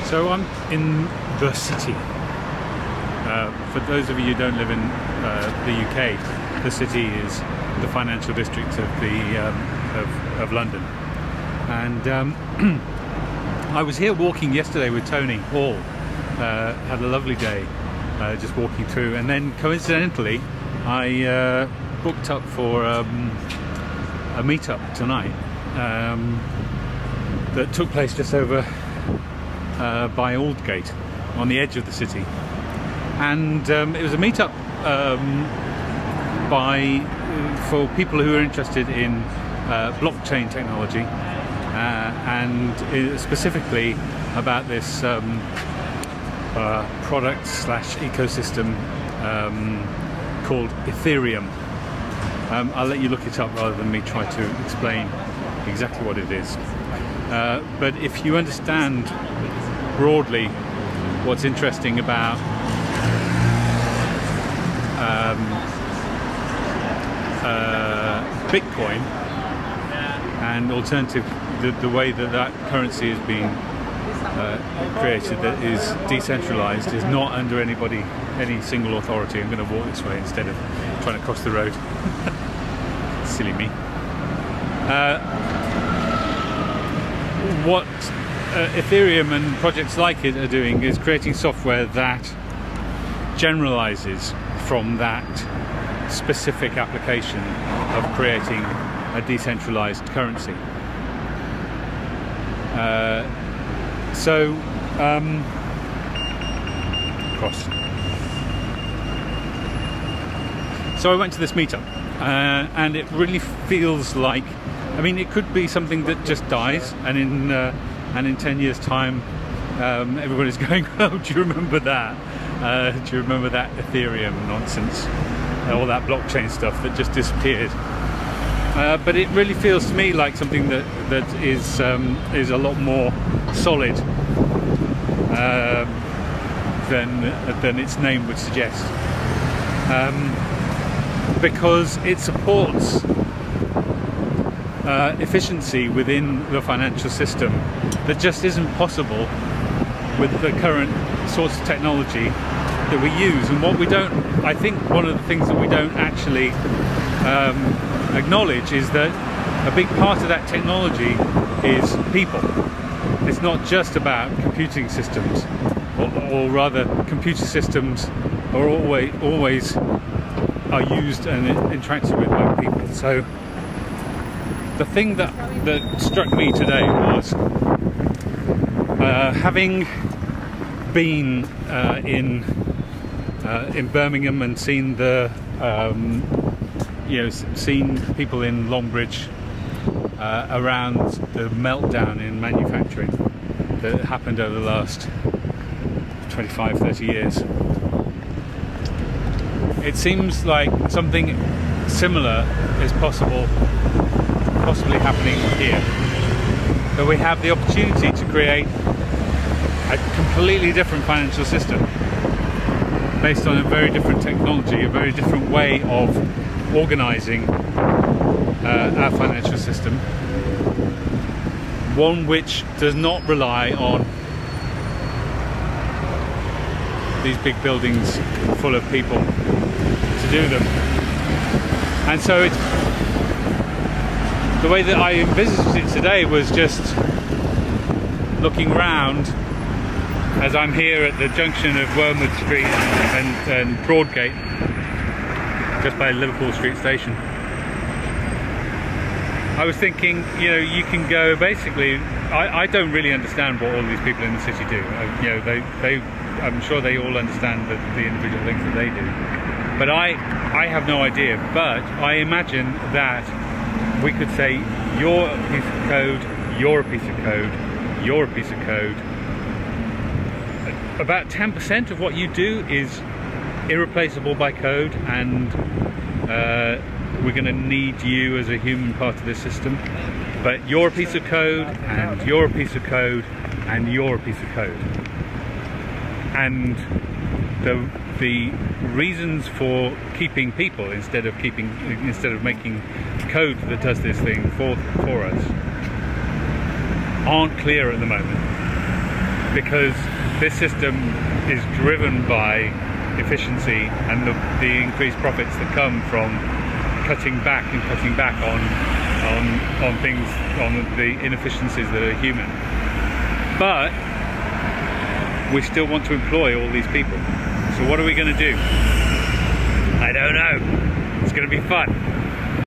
So I'm in the city. For those of you who don't live in the UK, the city is the financial district of London. And I was here walking yesterday with Tony Hall. Had a lovely day, just walking through, and then coincidentally I booked up for a meetup tonight that took place just over by Aldgate, on the edge of the city. And it was a meetup for people who are interested in blockchain technology, and specifically about this product slash ecosystem called Ethereum. I'll let you look it up rather than me try to explain exactly what it is. But if you understand broadly what's interesting about Bitcoin and alternative, the way that currency is being created, that is decentralized, is not under any single authority. I'm going to walk this way instead of trying to cross the road. Silly me. What Ethereum and projects like it are doing is creating software that generalizes from that specific application of creating a decentralized currency. So I went to this meetup, and it really feels like, I mean, it could be something that just dies, and in 10 years' time, everybody's going, "Oh, do you remember that? Do you remember that Ethereum nonsense, all that blockchain stuff that just disappeared?" But it really feels to me like something that is a lot more solid than its name would suggest, because it supports efficiency within the financial system that just isn't possible with the current sorts of technology that we use. And what we don't, I think one of the things that we don't actually acknowledge is that a big part of that technology is people. It's not just about computing systems, or rather computer systems are always are used and interacted with by people. So the thing that struck me today was, having been in Birmingham and seen the seen people in Longbridge around the meltdown in manufacturing that happened over the last 25-30 years. It seems like something similar is possibly happening here. That we have the opportunity to create a completely different financial system based on a very different technology, a very different way of organizing our financial system, one which does not rely on these big buildings full of people to do them. And so it's, the way that I envisaged it today was just looking round as I'm here at the junction of Wormwood Street and Broadgate, just by Liverpool Street Station. I was thinking, you can go, basically, I don't really understand what all these people in the city do. I'm sure they all understand the individual things that they do. But I have no idea. But I imagine that we could say, you're a piece of code, you're a piece of code, you're a piece of code. About 10% of what you do is irreplaceable by code, and we're going to need you as a human part of this system. But you're a piece of code, and you're a piece of code, and you're a piece of code. And the reasons for keeping people instead of making code that does this thing for us aren't clear at the moment. because this system is driven by efficiency and the increased profits that come from cutting back on things, on the inefficiencies that are human. But we still want to employ all these people. So what are we going to do? I don't know. It's going to be fun.